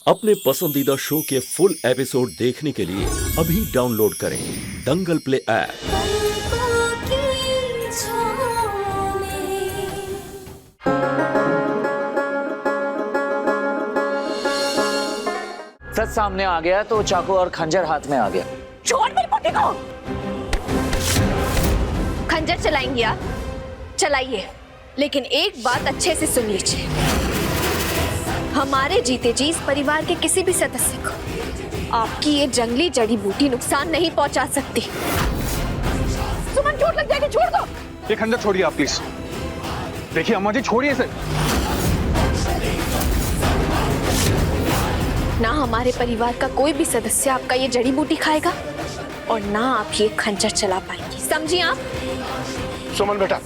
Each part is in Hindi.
अपने पसंदीदा शो के फुल एपिसोड देखने के लिए अभी डाउनलोड करें दंगल प्ले ऐप। सच सामने आ गया तो चाकू और खंजर हाथ में आ गया। छोड़ मेरी पोती को। खंजर चलाएंगे आप, चलाइए, लेकिन एक बात अच्छे से सुन लीजिए। हमारे जीते जी इस परिवार के किसी भी सदस्य को आपकी ये जंगली जड़ी बूटी नुकसान नहीं पहुंचा सकती। सुमन, चोट लग जाएगी, छोड़ दो। ये खंजर छोड़िए आप प्लीज। देखिए अम्मा जी, छोड़िए इसे। ना हमारे परिवार का कोई भी सदस्य आपका ये जड़ी बूटी खाएगा और ना आप ये खंजर चला पाएंगी, समझिए आप? सुमन बेटा,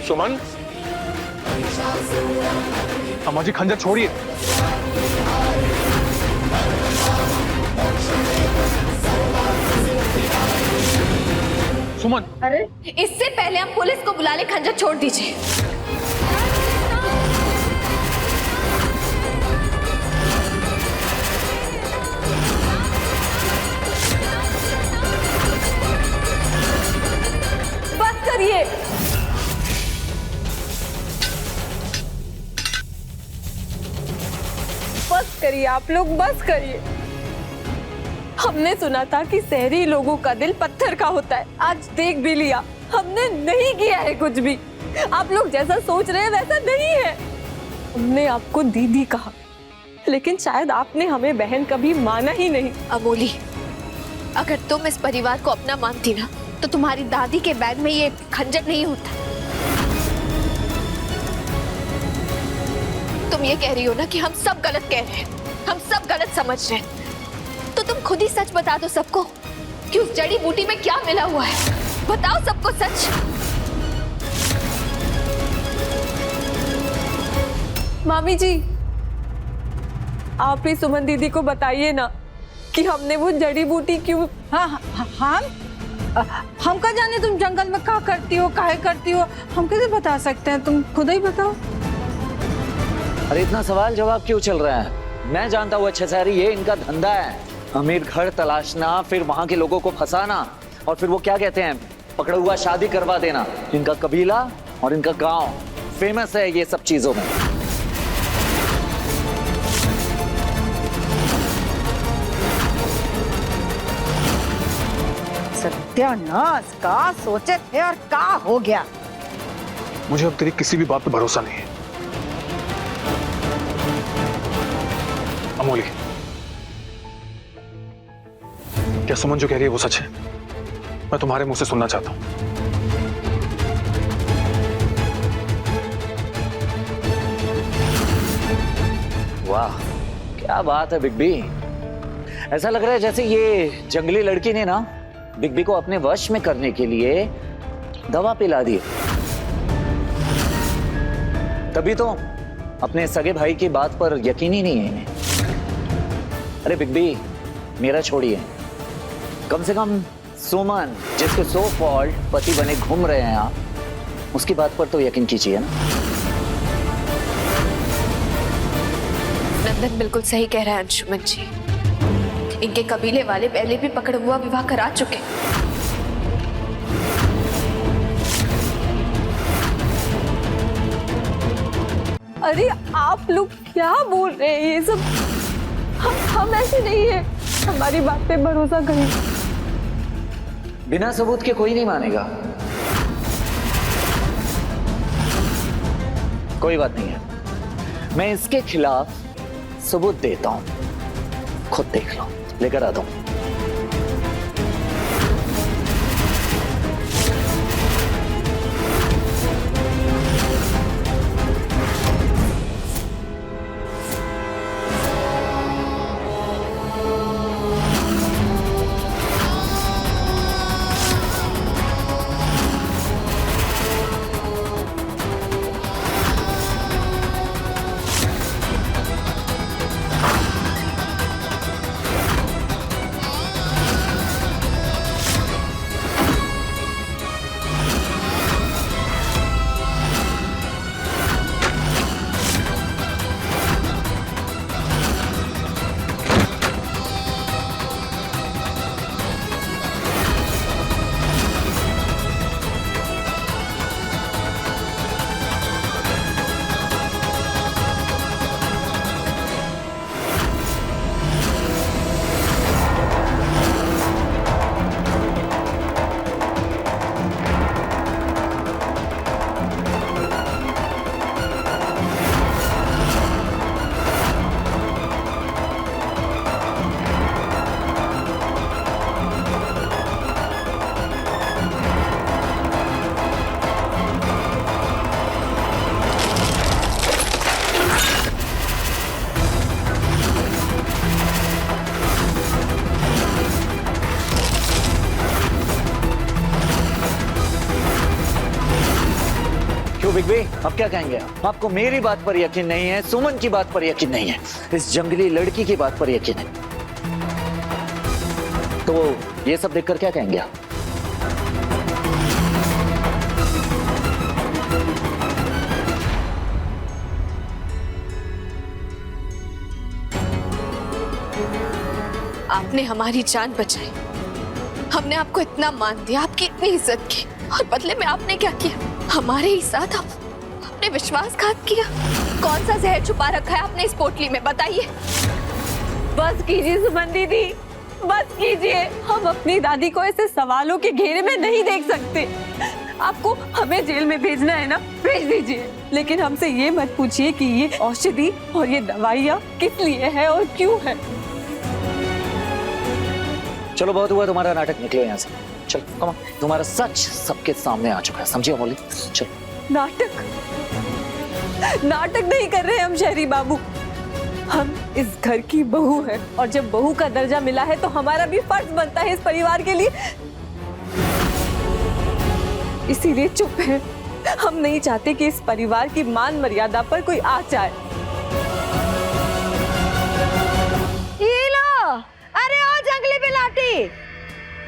सुमन। अम्मा जी खंजर छोड़िए। सुमन, अरे इससे पहले हम पुलिस को बुला ले, खंजर छोड़ दीजिए। बस करिए। बस करिए आप लोग, बस करिए। हमने सुना था कि शहरी लोगों का दिल पत्थर का होता है, आज देख भी लिया। हमने नहीं किया है कुछ भी। आप लोग जैसा सोच रहे हैं वैसा नहीं है। हमने आपको दीदी कहा, लेकिन शायद आपने हमें बहन कभी माना ही नहीं। अमोली, अगर तुम इस परिवार को अपना मानती ना तो तुम्हारी दादी के बैग में ये खंजर नहीं होता। तुम ये कह रही हो ना कि हम सब गलत कह रहे हैं, हम सब गलत समझ रहे हैं, तो तुम खुद ही सच बता दो सबको कि उस जड़ी बूटी में क्या मिला हुआ है। बताओ सबको सच। मामी जी, आप ही सुमन दीदी को बताइए ना कि हमने वो जड़ी बूटी क्यों। हम का जाने तुम जंगल में क्या करती हो, काहे करती हो, हम कैसे बता सकते हैं? तुम खुद ही बताओ। अरे इतना सवाल जवाब क्यों चल रहा है? मैं जानता हूँ अच्छे से, ये इनका धंधा है, अमीर घर तलाशना, फिर वहां के लोगों को फंसाना, और फिर वो क्या कहते हैं, पकड़ा हुआ शादी करवा देना। इनका कबीला और इनका गांव फेमस है ये सब चीजों में। सत्यानाश, का सोचे थे और का हो गया। मुझे अब तेरी किसी भी बात पे भरोसा नहीं है। अमोली, क्या सुमन जो कह रही है वो सच है? मैं तुम्हारे मुंह से सुनना चाहता हूं। वाह, क्या बात है बिग बी। ऐसा लग रहा है जैसे ये जंगली लड़की ने ना बिग बी को अपने वश में करने के लिए दवा पिला दी। तभी तो अपने सगे भाई की बात पर यकीन ही नहीं है इन्हें। अरे बिग बी, मेरा छोड़िए, कम से कम सुमन जिसके सो फॉल्ट पति बने घूम रहे हैं आप, उसकी बात पर तो यकीन कीजिए ना। नंदन बिल्कुल सही कह रहा है अंशुमन जी। इनके कबीले वाले पहले भी पकड़ हुआ विवाह करा चुके। अरे आप लोग क्या बोल रहे हैं ये सब? हम ऐसे नहीं है, हमारी बात पे भरोसा करिए। बिना सबूत के कोई नहीं मानेगा। कोई बात नहीं है, मैं इसके खिलाफ सबूत देता हूं, खुद देख लो, लेकर आता हूं। बिग बी, अब क्या कहेंगे आप? आपको मेरी बात पर यकीन नहीं है, सुमन की बात पर यकीन नहीं है, इस जंगली लड़की की बात पर यकीन है, तो ये सब देखकर क्या कहेंगे आप? आपने हमारी जान बचाई, हमने आपको इतना मान दिया, आपकी इतनी इज्जत की, और बदले में आपने क्या किया? हमारे ही साथ आपने विश्वासघात किया। कौन सा जहर छुपा रखा है आपने इस पोटली में, बताइए। बस कीजिए सुमन दीदी, बस कीजिए। हम अपनी दादी को ऐसे सवालों के घेरे में नहीं देख सकते। आपको हमें जेल में भेजना है ना, भेज दीजिए, लेकिन हमसे ये मत पूछिए कि ये औषधि और ये दवाइयाँ किस लिए है और क्यों है। चलो बहुत हुआ तुम्हारा नाटक, निकलो यहाँ से, चलो कम ऑन, तुम्हारा सच सबके सामने आ चुका है, समझिए अमोली? चलो। नाटक नाटक नहीं कर रहे हम शहरी बाबू, हम इस घर की बहू है, और जब बहू का दर्जा मिला है तो हमारा भी फर्ज बनता है इस परिवार के लिए, इसीलिए चुप है। हम नहीं चाहते कि इस परिवार की मान मर्यादा पर कोई आँच आए। अरे ओ जंगली बिलाटी,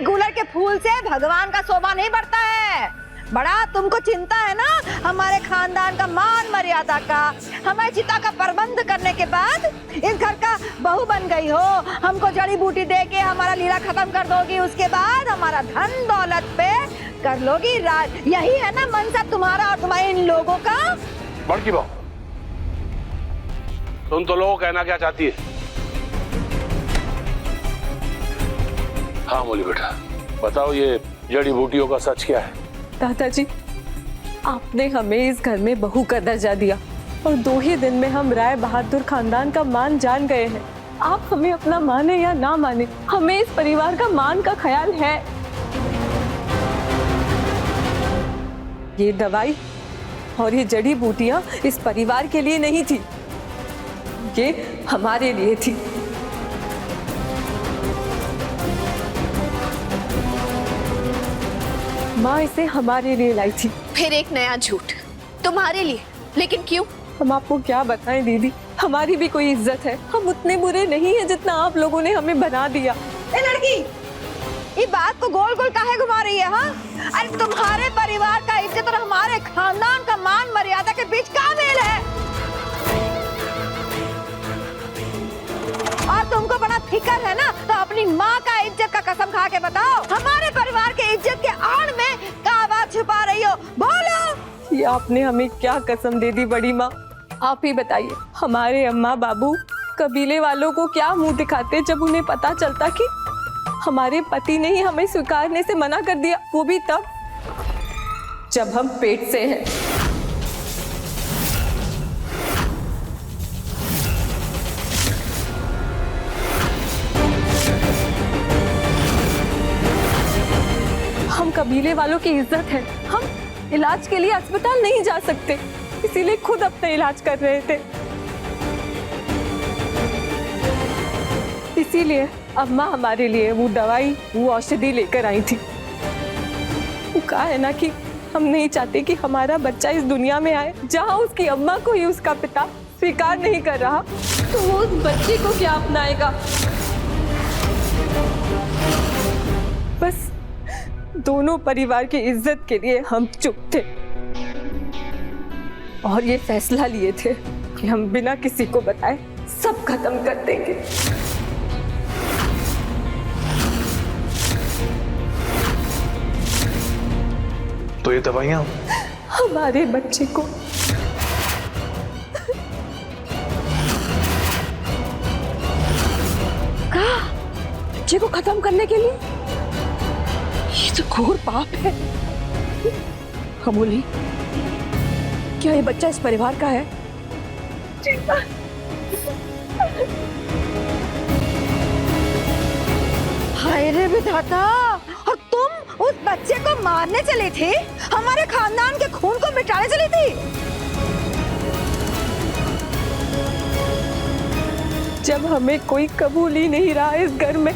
गुलर के फूल से भगवान का शोभा नहीं बढ़ता है। बड़ा तुमको चिंता है ना हमारे खानदान का मान मर्यादा का। हमारी चिता का प्रबंध करने के बाद इस घर का बहू बन गई हो, हमको जड़ी बूटी दे के हमारा लीला खत्म कर दोगी, उसके बाद हमारा धन दौलत पे कर लोगी राज। यही है ना मनसा तुम्हारा और तुम्हारे इन लोगों का? बड़की बहू, तुम तो लोग कहना क्या चाहती है? हाँ मोली बेटा, बताओ ये जड़ी बूटियों का सच क्या है? दादाजी, आपने हमें इस घर में बहू का दर्जा दिया और 2 ही दिन में हम राय बहादुर खानदान का मान जान गए हैं। आप हमें अपना माने या ना माने, हमें इस परिवार का मान का ख्याल है। ये दवाई और ये जड़ी बूटियां इस परिवार के लिए नहीं थी, ये हमारे लिए थी। माँ इसे हमारे लिए लाई थी। फिर एक नया झूठ तुम्हारे लिए, लेकिन क्यों? हम आपको क्या बताएं दीदी, हमारी भी कोई इज्जत है, हम उतने बुरे नहीं हैं जितना आप लोगों ने हमें बना दिया। ए लड़की, ये बात को गोल गोल काहे घुमा रही है? हाँ, अरे तुम्हारे परिवार का इज्जत और हमारे खानदान का मान मर्यादा के बीच क्या मेल है? और तुमको बड़ा फिक्र है ना, तो अपनी माँ का इज्जत का कसम खा के बताओ, हमारे परिवार के इज्जत के आड़ में क्या बात छुपा रही हो? बोलो। ये आपने हमें क्या कसम दे दी बड़ी माँ, आप ही बताइए। हमारे अम्मा बाबू कबीले वालों को क्या मुंह दिखाते जब उन्हें पता चलता कि हमारे पति ने ही हमें स्वीकारने से मना कर दिया, वो भी तब जब हम पेट से हैं। हम कबीले वालों की इज्जत है, हम इलाज के लिए अस्पताल नहीं जा सकते, इसीलिए खुद अपना इलाज कर रहे थे। इसीलिए अम्मा हमारे लिए वो दवाई, वो औषधि लेकर आई थी। वो कहा है ना कि हम नहीं चाहते कि हमारा बच्चा इस दुनिया में आए जहां उसकी अम्मा को ही उसका पिता स्वीकार नहीं कर रहा, तो वो उस बच्चे को क्या अपनाएगा? बस दोनों परिवार की इज्जत के लिए हम चुप थे और ये फैसला लिए थे कि हम बिना किसी को बताए सब खत्म कर देंगे। तो ये दवाइयां हमारे बच्चे को बच्चे को खत्म करने के लिए? ये तो घोर पाप है। अमोली, क्या ये बच्चा इस परिवार का है? हाय रे विधाता, और तुम उस बच्चे को मारने चली थी, हमारे खानदान के खून को मिटाने चली थी। जब हमें कोई कबूल ही नहीं रहा इस घर में,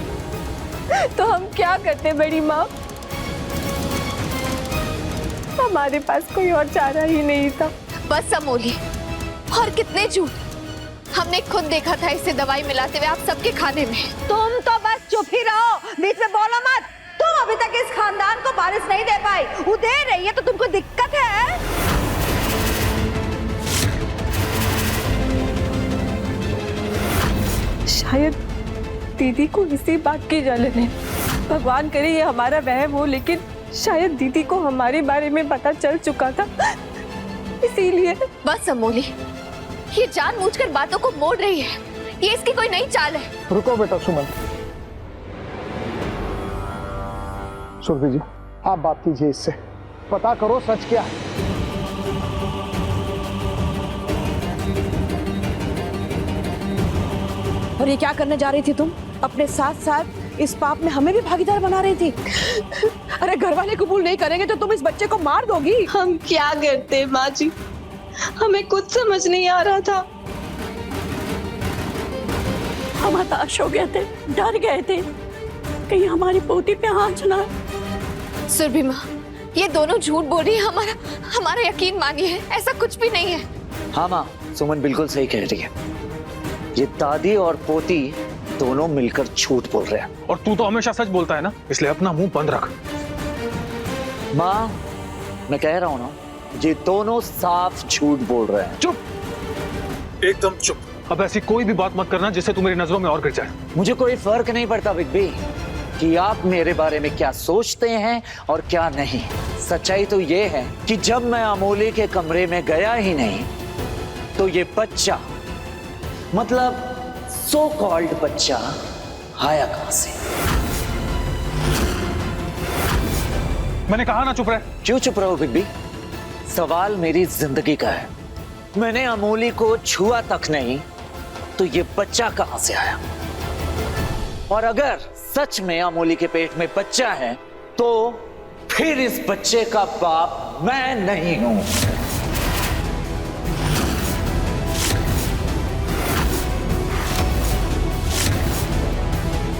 तो हम क्या करते बड़ी माँ? हमारे पास कोई और चारा ही नहीं था। बस अमोली, और कितने झूठ। हमने खुद देखा था इसे दवाई मिलाते हुए आप सबके खाने में। तुम तो बस चुप ही रहो, बीच में बोलो मत। तुम अभी तक इस खानदान को वारिस नहीं दे पाई, वो दे रही है तो तुमको दिक्कत है। शायद दीदी को इसी बात की जलन है। भगवान करे ये हमारा वहम हो, लेकिन शायद दीदी को हमारे बारे में पता चल चुका था, इसीलिए। बस अमोली, ये जानबूझकर बातों को मोड़ रही है। ये इसकी कोई नई चाल है। रुको बेटा सुमन। सुरभि जी, आप बात कीजिए इससे, पता करो सच क्या है। और ये क्या करने जा रही थी तुम? अपने साथ साथ इस पाप में हमें भी भागीदार बना रही थी। अरे घर वाले कबूल नहीं करेंगे तो तुम इस बच्चे को मार दोगी। हम क्या करते माँ जी, हमें कुछ समझ नहीं आ रहा था। हम हताश हो गए थे, डर गए थे कहीं हमारी पोती पे हाथ ना। सुरभि माँ, ये दोनों झूठ बोल रही है। हमारा यकीन मानिए, ऐसा कुछ भी नहीं है। हाँ माँ, सुमन बिल्कुल सही कह रही है। ये दादी और पोती दोनों मिलकर झूठ बोल रहे हैं। और तू तो हमेशा सच बोलता है ना, इसलिए अपना मुंह बंद रख। माँ, मैं कह रहा हूँ ना, ये दोनों साफ झूठ बोल रहे हैं। चुप, एकदम चुप। अब ऐसी कोई भी बात मत करना जिससे तू मेरी नजरों में और गिर जाए। मुझे कोई फर्क नहीं पड़ता बिग बी कि आप मेरे बारे में क्या सोचते हैं और क्या नहीं। सच्चाई तो ये है कि जब मैं अमोली के कमरे में गया ही नहीं तो ये बच्चा, मतलब सो कॉल्ड बच्चा, आया कहां से? मैंने कहा ना चुप रहे। क्यों चुप रहो बिग बी? सवाल मेरी जिंदगी का है। मैंने अमोली को छुआ तक नहीं तो ये बच्चा कहां से आया? और अगर सच में अमोली के पेट में बच्चा है तो फिर इस बच्चे का बाप मैं नहीं हूं।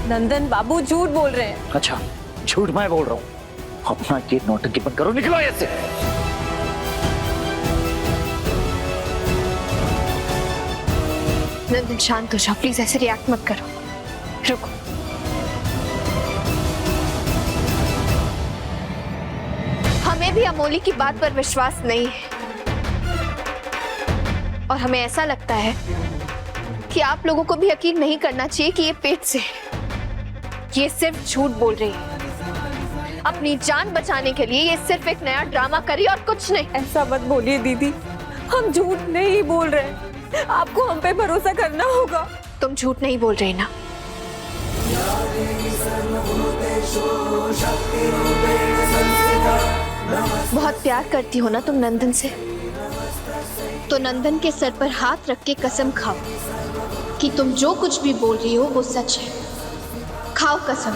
नंदन बाबू झूठ बोल रहे हैं। अच्छा, झूठ मैं बोल रहा हूं? अपना ये नौटंकी बंद करो, निकलो ऐसे। नंदन शांत हो जाओ प्लीज, ऐसे रिएक्ट मत करो। रुको। हमें भी अमोली की बात पर विश्वास नहीं है और हमें ऐसा लगता है कि आप लोगों को भी यकीन नहीं करना चाहिए कि ये पेट से है। ये सिर्फ झूठ बोल रही है। अपनी जान बचाने के लिए ये सिर्फ एक नया ड्रामा करी और कुछ नहीं। ऐसा मत बोलिए दीदी, हम झूठ नहीं बोल रहे। आपको हम पे भरोसा करना होगा। तुम झूठ नहीं बोल रही ना? बहुत प्यार करती हो ना तुम नंदन से, तो नंदन के सर पर हाथ रख के कसम खाओ कि तुम जो कुछ भी बोल रही हो वो सच है। खाओ कसम।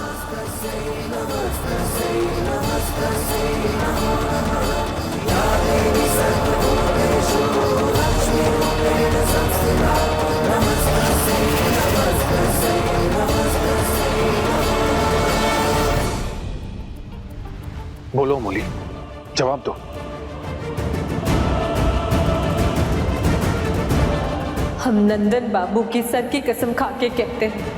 बोलो अमोली, जवाब दो। हम नंदन बाबू की सर की कसम खा के कहते हैं,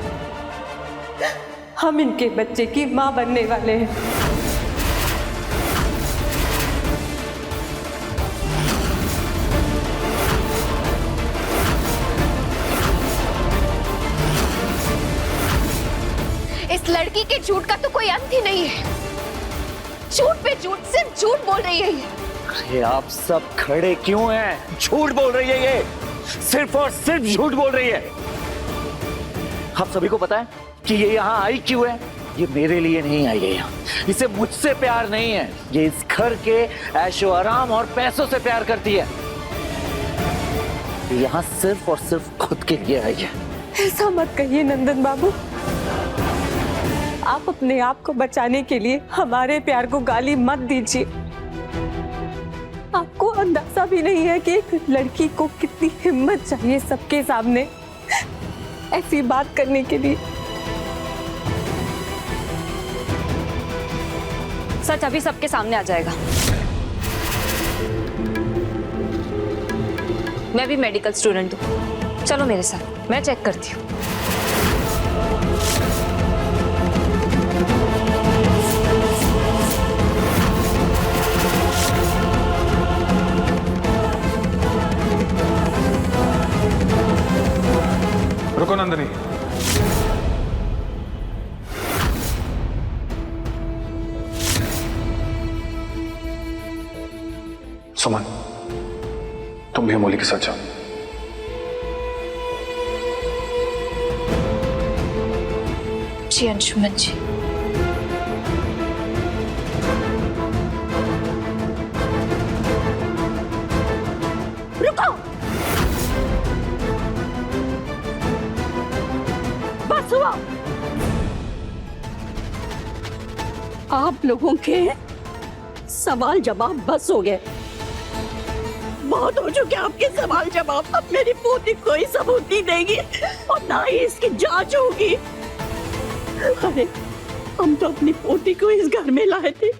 हम इनके बच्चे की मां बनने वाले हैं। इस लड़की के झूठ का तो कोई अंत ही नहीं है। झूठ पे झूठ, सिर्फ झूठ बोल रही है ये। अरे आप सब खड़े क्यों हैं? झूठ बोल रही है ये, सिर्फ और सिर्फ झूठ बोल रही है। आप सभी को पता है कि ये यहाँ आई क्यों है? ये मेरे लिए नहीं आई है यहाँ। इसे मुझसे प्यार नहीं है, ये इस घर के ऐशो आराम और पैसों से प्यार करती है। यहाँ सिर्फ और सिर्फ खुद के लिए आई है। ऐसा मत कहिए नंदन बाबू, आप अपने आप को बचाने के लिए हमारे प्यार को गाली मत दीजिए। आपको अंदाजा भी नहीं है कि एक लड़की को कितनी हिम्मत चाहिए सबके सामने ऐसी बात करने के लिए। सच अभी सबके सामने आ जाएगा। मैं भी मेडिकल स्टूडेंट हूँ, चलो मेरे साथ, मैं चेक करती हूँ। रुको नंदिनी, सुमन, तुम भी अमोली के साथ जाओ। जी अंशुमन जी। रुको, बस हुआ। आप लोगों के सवाल जवाब बस हो गए, बहुत हो चुके आपके सवाल जवाब। अब मेरी पोती कोई सबूत नहीं देगी और ना ही इसकी जांच होगी। अरे हम तो अपनी पोती को इस घर में लाए थे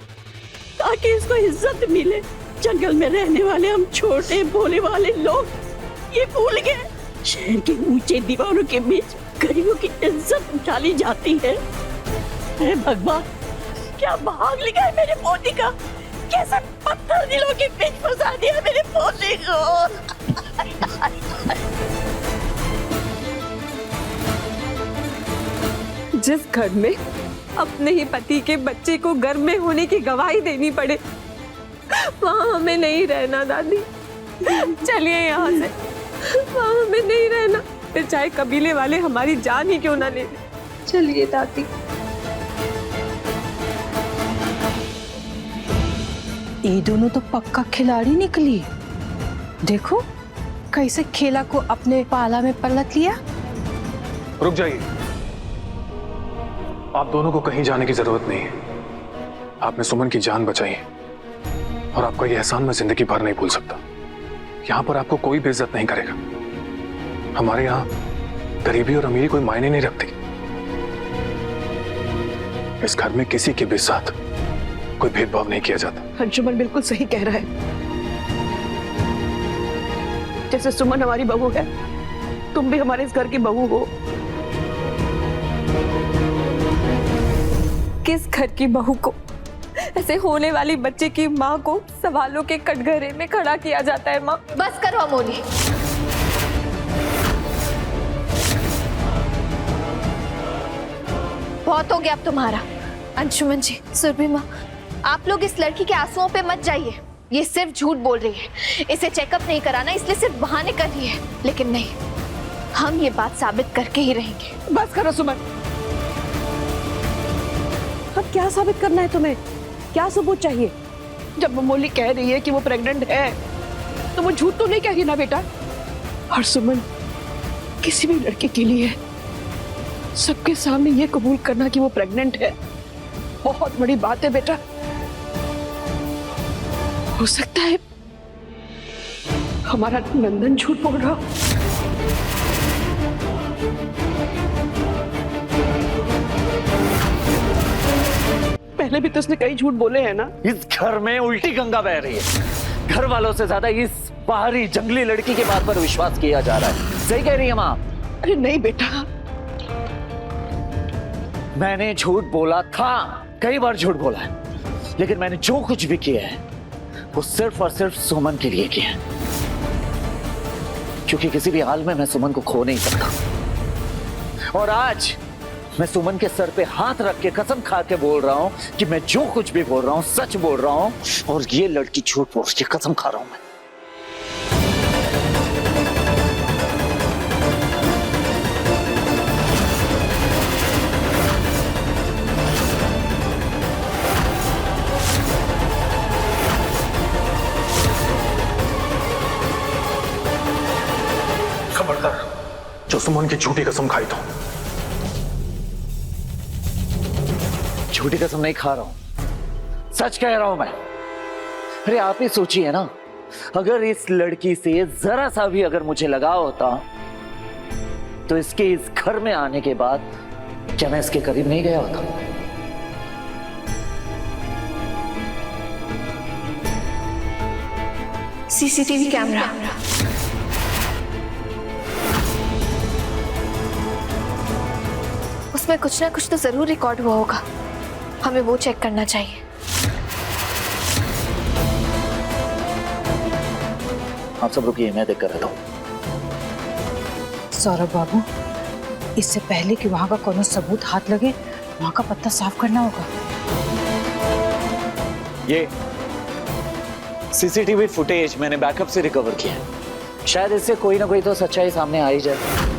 ताकि इसको इज्जत मिले। जंगल में रहने वाले हम छोटे भोले वाले लोग ये भूल गए शहर के ऊंचे दीवारों के बीच गरीबों की इज्जत डाली जाती है। अरे भगवान, क्या भाग लिखा है मेरे पोती का, कैसे पत्थर दिलों के बीच फंसा दिया मेरे पोते को। जिस घर में अपने ही पति के बच्चे को गर्भ में होने की गवाही देनी पड़े, वहां हमें नहीं रहना दादी। चलिए यहाँ से, वहां हमें नहीं रहना, फिर चाहे कबीले वाले हमारी जान ही क्यों ना ले। चलिए दादी। ये दोनों तो पक्का खिलाड़ी निकली। देखो कैसे खेला को अपने पाला में पलट लिया। रुक जाइए, आप दोनों को कहीं जाने की जरूरत नहीं है। आपने सुमन की जान बचाई है और आपका यह एहसान मैं जिंदगी भर नहीं भूल सकता। यहाँ पर आपको कोई बेइज्जत नहीं करेगा। हमारे यहाँ गरीबी और अमीरी कोई मायने नहीं रखती। इस घर में किसी के भी साथ कोई भेदभाव नहीं किया जाता। अंशुमन बिल्कुल सही कह रहा है। जैसे सुमन हमारी बहू है, तुम भी हमारे इस घर की बहू हो। किस घर की बहू को ऐसे होने वाली बच्चे की माँ को सवालों के कटघरे में खड़ा किया जाता है? माँ बस करो अमोली। बहुत हो गया अब तुम्हारा। अंशुमन जी, सुरभि माँ, आप लोग इस लड़की के आंसुओं पे मत जाइए। ये सिर्फ झूठ बोल रही है, इसे चेकअप नहीं कराना इसलिए सिर्फ बहाने कर रही है। लेकिन नहीं, हम ये बात साबित करके ही रहेंगे। बस करो सुमन। अब क्या साबित करना है तुम्हें? क्या सबूत चाहिए? जब अमोली कह रही है कि वो प्रेग्नेंट है तो वो झूठ तो नहीं कह रही ना बेटा। और सुमन, किसी भी लड़की के लिए सबके सामने ये कबूल करना कि वो प्रेग्नेंट है बहुत बड़ी बात है बेटा। हो सकता है हमारा नंदन झूठ बोल रहा हो। पहले भी तो उसने कई झूठ बोले हैं ना। इस घर में उल्टी गंगा बह रही है। घर वालों से ज्यादा इस बाहरी जंगली लड़की के बात पर विश्वास किया जा रहा है। सही कह रही है माँ। अरे नहीं बेटा, मैंने झूठ बोला था, कई बार झूठ बोला है, लेकिन मैंने जो कुछ भी किया है वो सिर्फ और सिर्फ सुमन के लिए किया है, क्योंकि किसी भी हाल में मैं सुमन को खो नहीं सकता। और आज मैं सुमन के सर पे हाथ रख के कसम खा के बोल रहा हूं कि मैं जो कुछ भी बोल रहा हूं सच बोल रहा हूं, और ये लड़की झूठ बोल के कसम खा रहा हूं मैं। खबरदार, जो सुमन की झूठी कसम खाई तो। झूठी कसम नहीं खा रहा हूं, सच कह रहा हूं मैं। अरे आप ही सोचिए ना, अगर इस लड़की से जरा सा भी अगर मुझे लगाव होता तो इसके इस घर में आने के बाद क्या मैं इसके करीब नहीं गया होता? CCTV camera. उसमें कुछ ना कुछ तो जरूर रिकॉर्ड हुआ होगा, हमें वो चेक करना चाहिए। आप सब रुकिए, मैं देख कर रहता हूँ। सौरभ बाबू, इससे पहले कि वहां का कोनो सबूत हाथ लगे, वहां का पत्ता साफ करना होगा। ये सीसीटीवी फुटेज मैंने बैकअप से रिकवर किया है, शायद इससे कोई ना कोई तो सच्चाई सामने आ ही जाए।